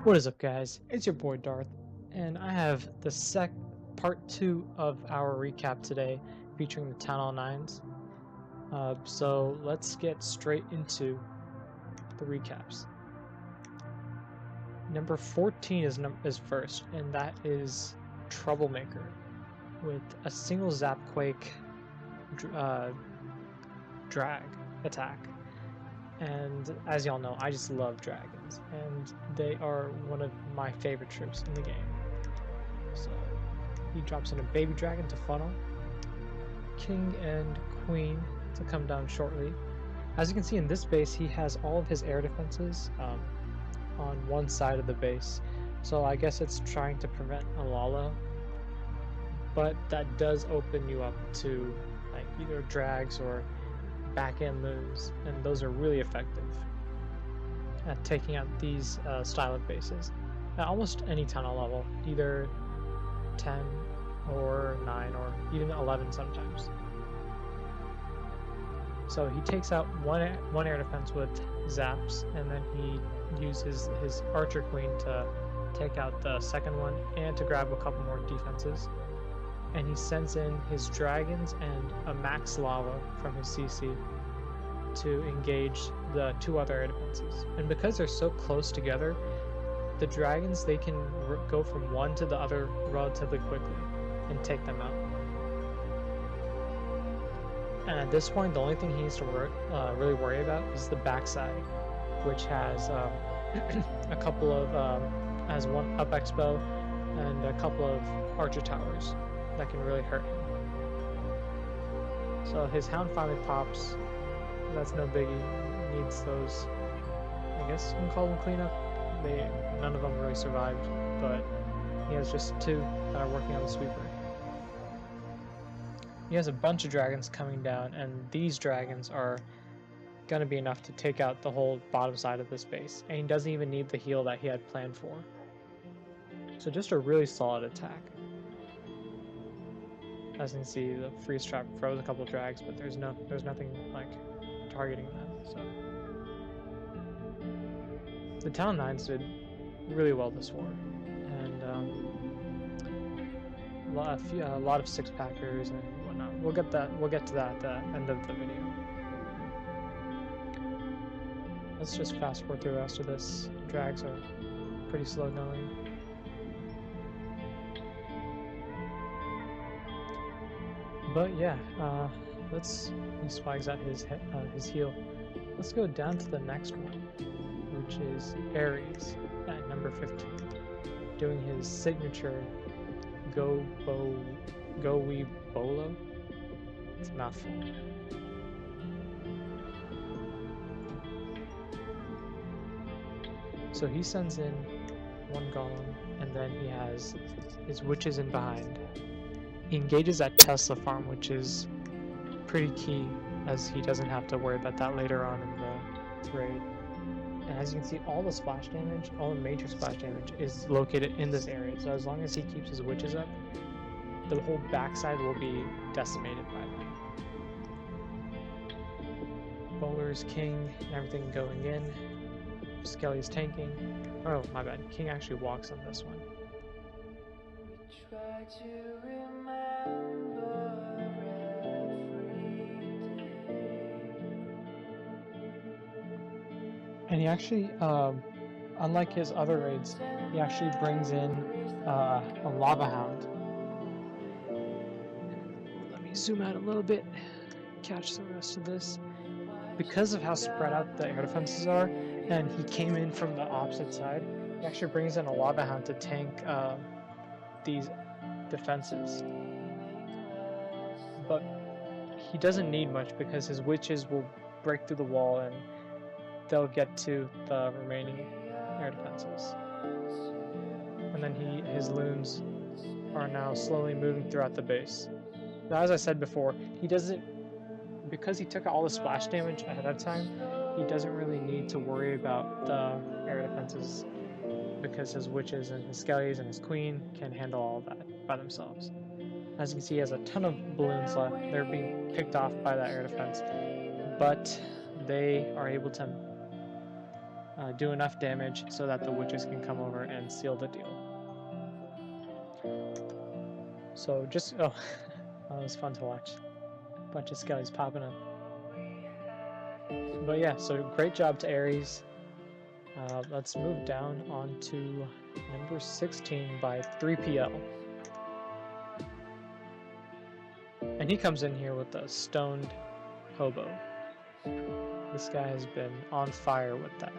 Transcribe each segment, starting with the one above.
What is up, guys? It's your boy Darth, and I have the part 2 of our recap today featuring the Town Hall 9s. So let's get straight into the recaps. Number 14 is first, and that is Troublemaker with a single Zap Quake drag attack. And as y'all know, I just love dragons, and they are one of my favorite troops in the game. So he drops in a baby dragon to funnel, king and queen to come down shortly. As you can see in this base, he has all of his air defenses on one side of the base, so I guess it's trying to prevent a Lala, but that does open you up to like either drags or back-end moves, and those are really effective at taking out these style of bases at almost any tunnel level, either 10 or 9 or even 11 sometimes. So he takes out one air defense with zaps, and then he uses his archer queen to take out the second one and to grab a couple more defenses. And he sends in his dragons and a max lava from his CC to engage the two other air defenses. And because they're so close together, the dragons, they can go from one to the other relatively quickly and take them out. And at this point, the only thing he needs to really worry about is the backside, which has a couple of has one up expo and a couple of archer towers that can really hurt him. So his hound finally pops. That's no biggie. Needs those, I guess you can call them cleanup. None of them really survived, but he has just 2 that are working on the sweeper. He has a bunch of dragons coming down, and these dragons are gonna be enough to take out the whole bottom side of this base, and he doesn't even need the heal that he had planned for. So just a really solid attack. As you can see, the freeze trap froze a couple of drags, but there's nothing like targeting them. So the Town 9s did really well this war, and a lot of 6-packers and whatnot. We'll get to that at the end of the video. Let's just fast forward through the rest of this. Drags are pretty slow going. But yeah, he swags out his heal. Let's go down to the next one, which is Ares at number 15, doing his signature Go We Bolo. It's a mouthful. So he sends in one golem, and then he has his witches in behind. He engages at Tesla farm, which is pretty key, as he doesn't have to worry about that later on in the raid. And as you can see, all the splash damage, all the major splash damage, is located in this area. So as long as he keeps his witches up, the whole backside will be decimated by them. Bowler's king, everything going in. Skelly's tanking. Oh, my bad. King actually walks on this one. Try to remember every day. And he actually, unlike his other raids, he actually brings in a lava hound. Let me zoom out a little bit, catch the rest of this. Because of how spread out the air defenses are, and he came in from the opposite side, he actually brings in a lava hound to tank these defenses. But he doesn't need much because his witches will break through the wall and they'll get to the remaining air defenses. And then his loons are now slowly moving throughout the base. Now, as I said before, because he took all the splash damage ahead of time, he doesn't really need to worry about the air defenses, because his witches and his skellies and his queen can handle all that by themselves. As you can see, he has a ton of balloons left. They're being picked off by that air defense, but they are able to do enough damage so that the witches can come over and seal the deal. So just, oh, that was fun to watch. Bunch of skellies popping up. But yeah, so great job to Ares. Let's move down on to number 16 by 3PL. And he comes in here with a stoned hobo. This guy has been on fire with that.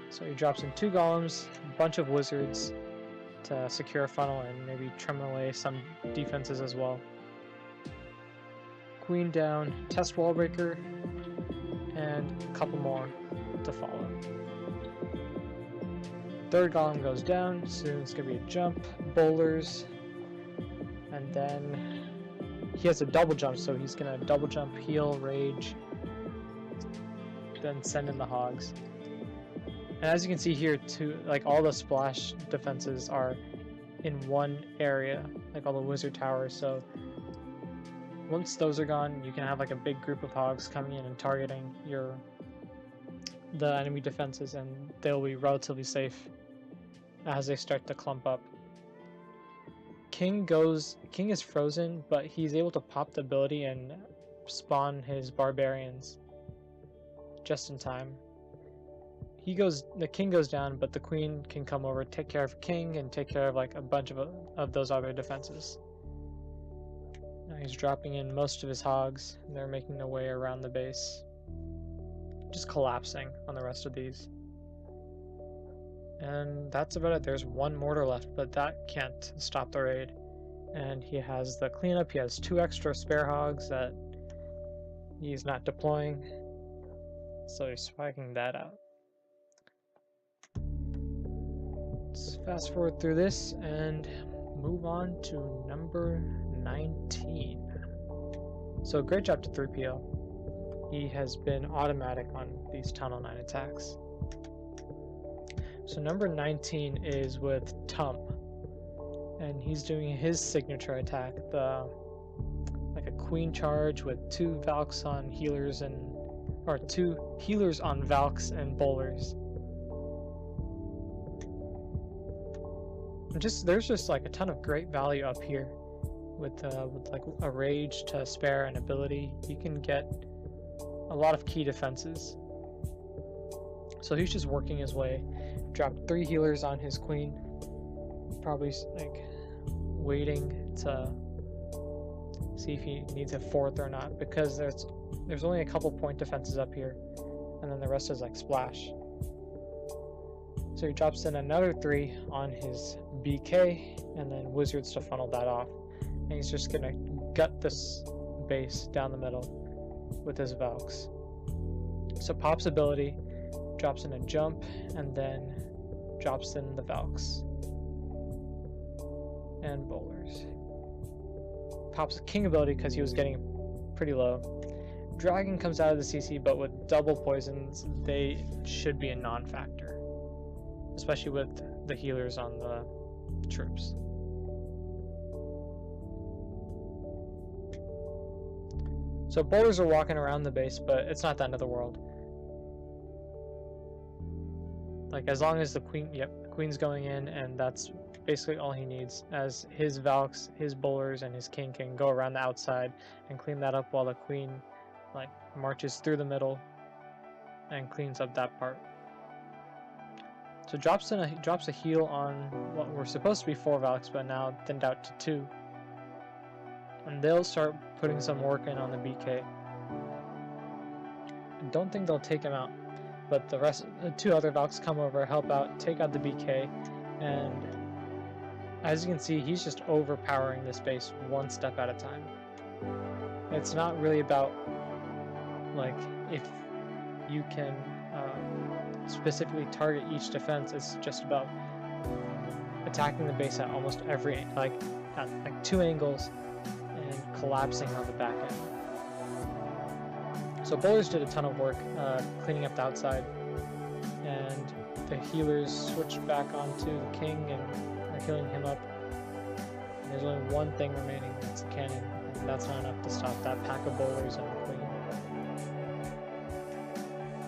So he drops in 2 golems, a bunch of wizards to secure a funnel and maybe trim away some defenses as well. Queen down, test wall breaker, and a couple more to follow. 3rd golem goes down, soon it's going to be a jump, boulders, and then he has a double jump, so he's going to double jump, heal, rage, then send in the hogs. And as you can see here too, like all the splash defenses are in one area, like all the wizard towers, so once those are gone, you can have like a big group of hogs coming in and targeting the enemy defenses, and they'll be relatively safe as they start to clump up. King is frozen, but he's able to pop the ability and spawn his barbarians just in time. The king goes down, but the queen can come over, take care of king, and take care of like a bunch of those other defenses. Now he's dropping in most of his hogs, and they're making their way around the base, just collapsing on the rest of these. And that's about it. There's 1 mortar left, but that can't stop the raid. And he has the cleanup. He has 2 extra spare hogs that he's not deploying, so he's swagging that out. Let's fast forward through this and move on to number 19. So great job to 3PL. He has been automatic on these Tunnel 9 attacks. So number 19 is with Tum, and he's doing his signature attack, like a queen charge with 2 Valks on healers or 2 healers on Valks and bowlers. There's just like a ton of great value up here with like a rage to spare an ability. You can get a lot of key defenses. So he's just working his way. Dropped 3 healers on his queen, probably like waiting to see if he needs a 4th or not, because there's only a couple point defenses up here, and then the rest is like splash. So he drops in another 3 on his BK, and then wizards to funnel that off. And he's just gonna gut this base down the middle with his Valks. So Pop's ability drops in a jump, and then drops in the Valks and bowlers. Pop's king ability because he was getting pretty low. Dragon comes out of the CC, but with double poisons, they should be a non-factor, especially with the healers on the troops. So bowlers are walking around the base, but it's not the end of the world. Like, as long as the queen's going in, and that's basically all he needs, as his Valks, his bowlers, and his king can go around the outside and clean that up while the queen like marches through the middle and cleans up that part. So drops a heal on what were supposed to be 4 Valks, but now thinned out to 2. And they'll start putting some work in on the BK. I don't think they'll take him out, but the 2 other Valks come over, help out, take out the BK, and as you can see, he's just overpowering this base 1 step at a time. It's not really about like if you can specifically target each defense. It's just about attacking the base at almost every at 2 angles and collapsing on the back end. So bowlers did a ton of work cleaning up the outside, and the healers switched back onto the king and are healing him up. And there's only 1 thing remaining, that's the cannon, and that's not enough to stop that pack of bowlers and the queen.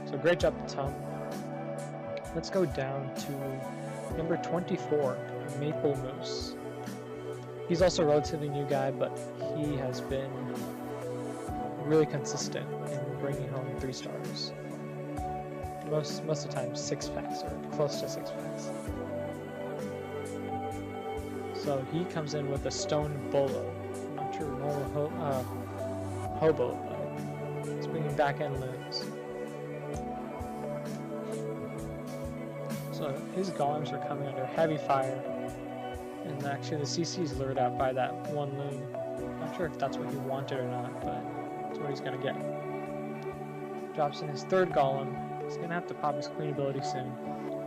So So great job, Tom. Let's go down to number 24, Maple Moose. He's also a relatively new guy, but he has been really consistent in bringing home 3 stars. Most of the time 6 packs or close to 6 packs. So he comes in with a stone bolo. I'm not sure normal hobo, but it's bringing back end loons. So his golems are coming under heavy fire, and actually the CC is lured out by that one loon. Not sure if that's what he wanted or not, but that's what he's gonna get. Drops in his 3rd golem. He's gonna have to pop his queen ability soon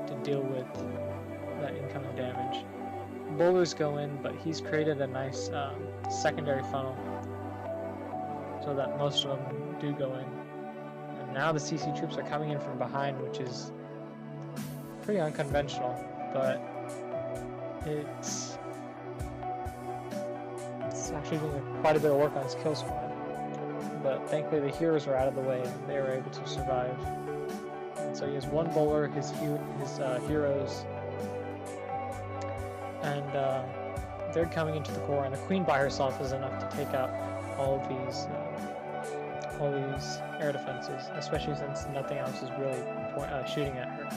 to deal with that incoming damage. Bowlers go in, but he's created a nice secondary funnel so that most of them do go in. And now the CC troops are coming in from behind, which is pretty unconventional, but it's actually doing quite a bit of work on his kill squad. But thankfully the heroes were out of the way and they were able to survive. And so he has 1 bowler, his heroes, and they're coming into the core, and the queen by herself is enough to take out all these air defenses, especially since nothing else is really shooting at her.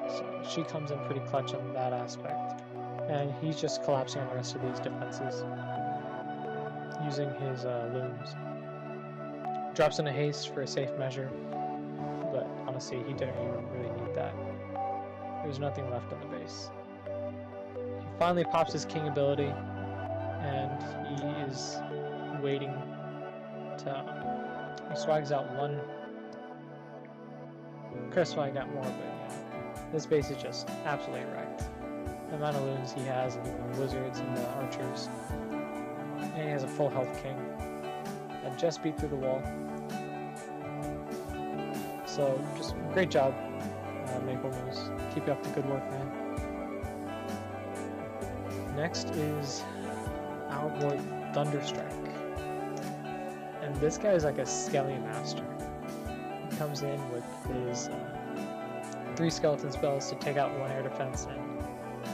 So she comes in pretty clutch on that aspect, and he's just collapsing on the rest of these defenses using his loons. Drops in a haste for a safe measure, but honestly he didn't even really need that. There's nothing left on the base. He finally pops his king ability, and he is waiting to... he swags out 1. Could have swagged out more, but yeah. This base is just absolutely wrecked. The amount of loons he has, and the wizards and the archers. And he has a full health king that just beat through the wall. So just great job, Maple Moose. Keep up the good work, man. Next is our boy Thunderstrike. And this guy is like a skelly master. He comes in with his 3 skeleton spells to take out 1 air defense and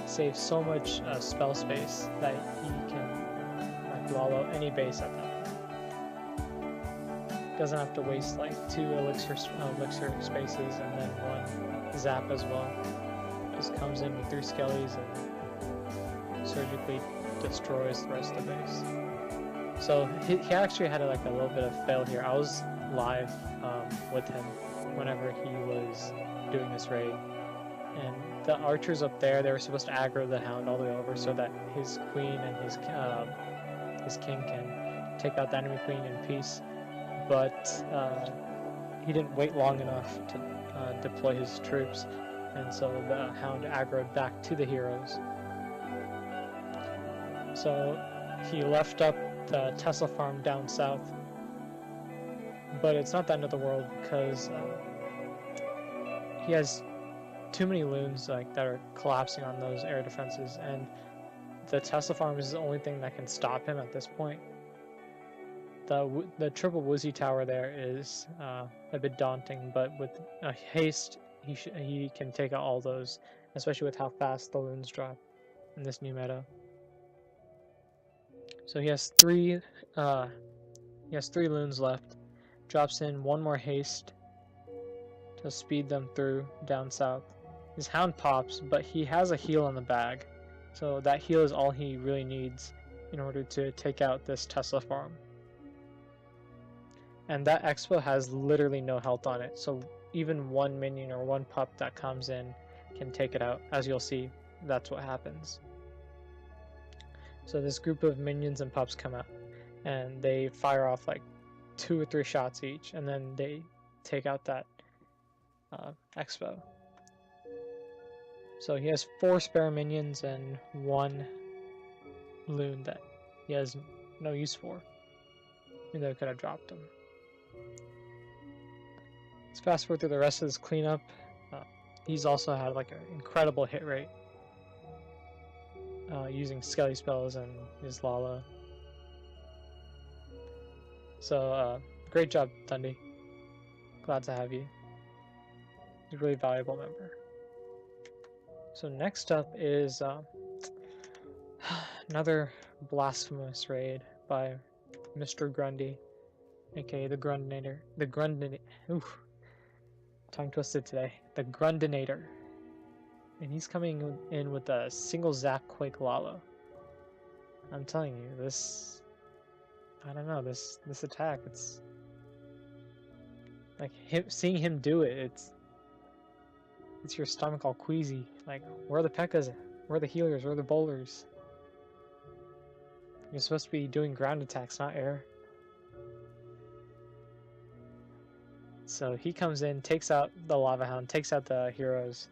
save so much spell space that he can like wallow any base at that point. Doesn't have to waste like 2 elixir spaces and then 1 zap as well. Just comes in with 3 skellies and surgically destroys the rest of the base. So he actually had like a little bit of fail here. I was live with him whenever he was doing this raid, and the archers up there, they were supposed to aggro the hound all the way over so that his queen and his king can take out the enemy queen in peace, but he didn't wait long enough to deploy his troops, and so the hound aggroed back to the heroes. So he left up the Tesla farm down south, but it's not the end of the world because he has too many loons like that are collapsing on those air defenses, and the Tesla farm is the only thing that can stop him at this point. The triple woozy tower there is a bit daunting, but with a haste he can take out all those, especially with how fast the loons drop in this new meta. So he has 3 loons left. Drops in 1 more haste to speed them through down south. His hound pops, but he has a heal in the bag, so that heal is all he really needs in order to take out this Tesla farm. And that expo has literally no health on it, so even 1 minion or 1 pup that comes in can take it out. As you'll see, that's what happens. So this group of minions and pups come out, and they fire off like 2 or 3 shots each, and then they take out that expo. So he has 4 spare minions and 1 loon that he has no use for, even though he could have dropped them. Let's fast forward through the rest of this cleanup. He's also had like an incredible hit rate using skelly spells and his Lala. So great job, Thundy. Glad to have you. You're a really valuable member. So next up is another blasphemous raid by Mr. Grundy, aka the Grundinator. The Grundinator. Ooh, tongue twisted today. The Grundinator. And he's coming in with a single Zap Quake Lalo. I'm telling you, this... I don't know, this attack, it's... like, seeing him do it, it's your stomach all queasy. Like, where are the P.E.K.K.A.s? Where are the healers? Where are the bowlers? You're supposed to be doing ground attacks, not air. So he comes in, takes out the Lava Hound, takes out the heroes,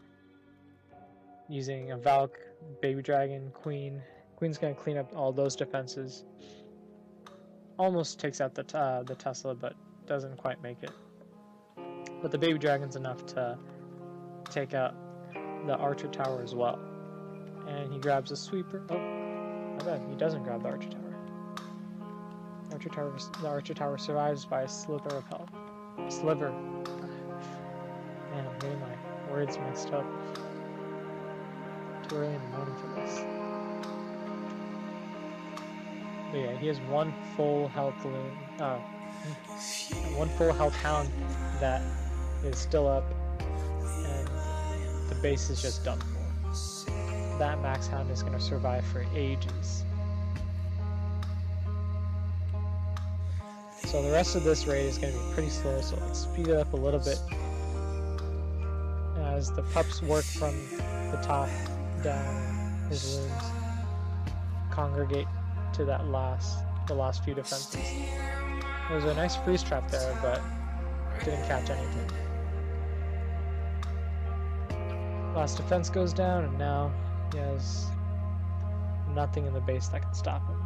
using a Valk, Baby Dragon, Queen. Queen's gonna clean up all those defenses. Almost takes out the Tesla, but doesn't quite make it. But the Baby Dragon's enough to take out the Archer Tower as well. And he grabs a Sweeper. Oh, my bad. He doesn't grab the Archer Tower. The Archer Tower survives by a sliver of health. Sliver. Man, I'm getting my words mixed up. Too early in the morning for this. But yeah, he has one full health one full health hound that is still up, and the base is just done for. That max hound is going to survive for ages. So the rest of this raid is going to be pretty slow, so let's speed it up a little bit as the pups work from the top down his rooms, congregate to the last few defenses. There was a nice freeze trap there, but didn't catch anything. Last defense goes down, and now he has nothing in the base that can stop him.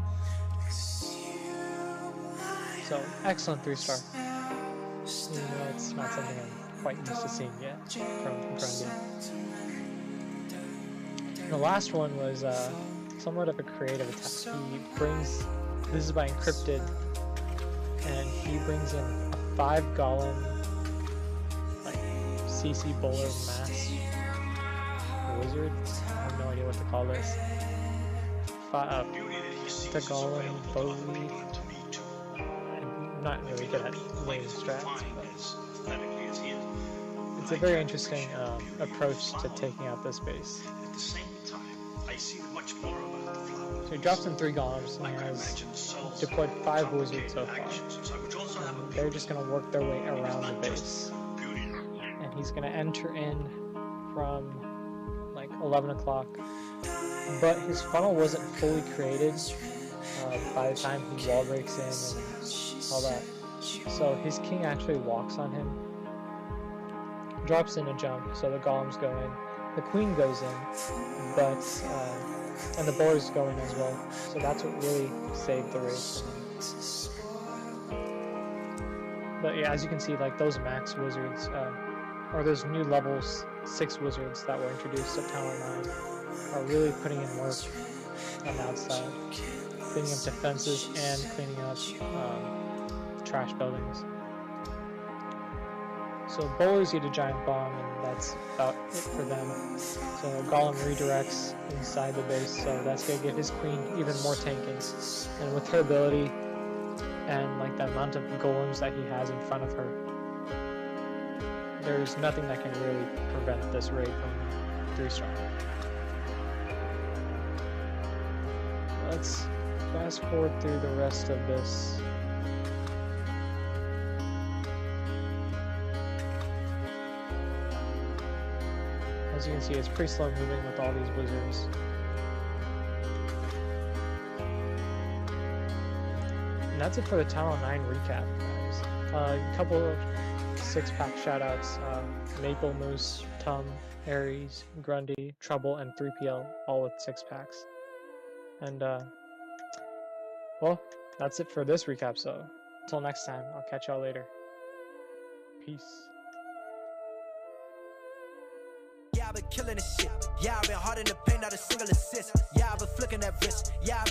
So, excellent 3-star. Even though it's not something I'm quite used to seeing yet from Grundy. The last one was somewhat of a creative attack. He brings, this is by Encrypted, and he brings in a 5 golem, like, CC bowler mass wizard. I have no idea what to call this. The golem bowly. I'm not really good at lane strats, but it's a very interesting approach to taking out this base. So he drops in 3 golems and has deployed 5 wizards so far. And they're just going to work their way around the base. And he's going to enter in from like 11 o'clock. But his funnel wasn't fully created by the time he wall breaks in and all that. So his king actually walks on him, drops in a jump, so the golems go in. The queen goes in, but and the bowlers go in as well. So that's what really saved the race. But yeah, as you can see, like those max wizards, or those new levels 6 wizards that were introduced at Tower 9, are really putting in work on the outside, cleaning up defenses and cleaning up trash buildings. So bowlers eat a giant bomb, and that's about it for them. So Golem redirects inside the base, so that's going to give his queen even more tanking. And with her ability and like the amount of golems that he has in front of her, there's nothing that can really prevent this raid from 3-star. Let's fast forward through the rest of this. As you can see, it's pretty slow moving with all these wizards. And that's it for the Tower 9 recap, guys. A couple of 6-pack shoutouts. Maple, Moose, Tum, Aries, Grundy, Trouble, and 3PL, all with 6-packs. And, well, that's it for this recap, so until next time, I'll catch y'all later. Peace. Yeah, I've been killing this shit. Yeah, I've been hard in the paint, not a single assist. Yeah, I've been flicking that wrist. Yeah.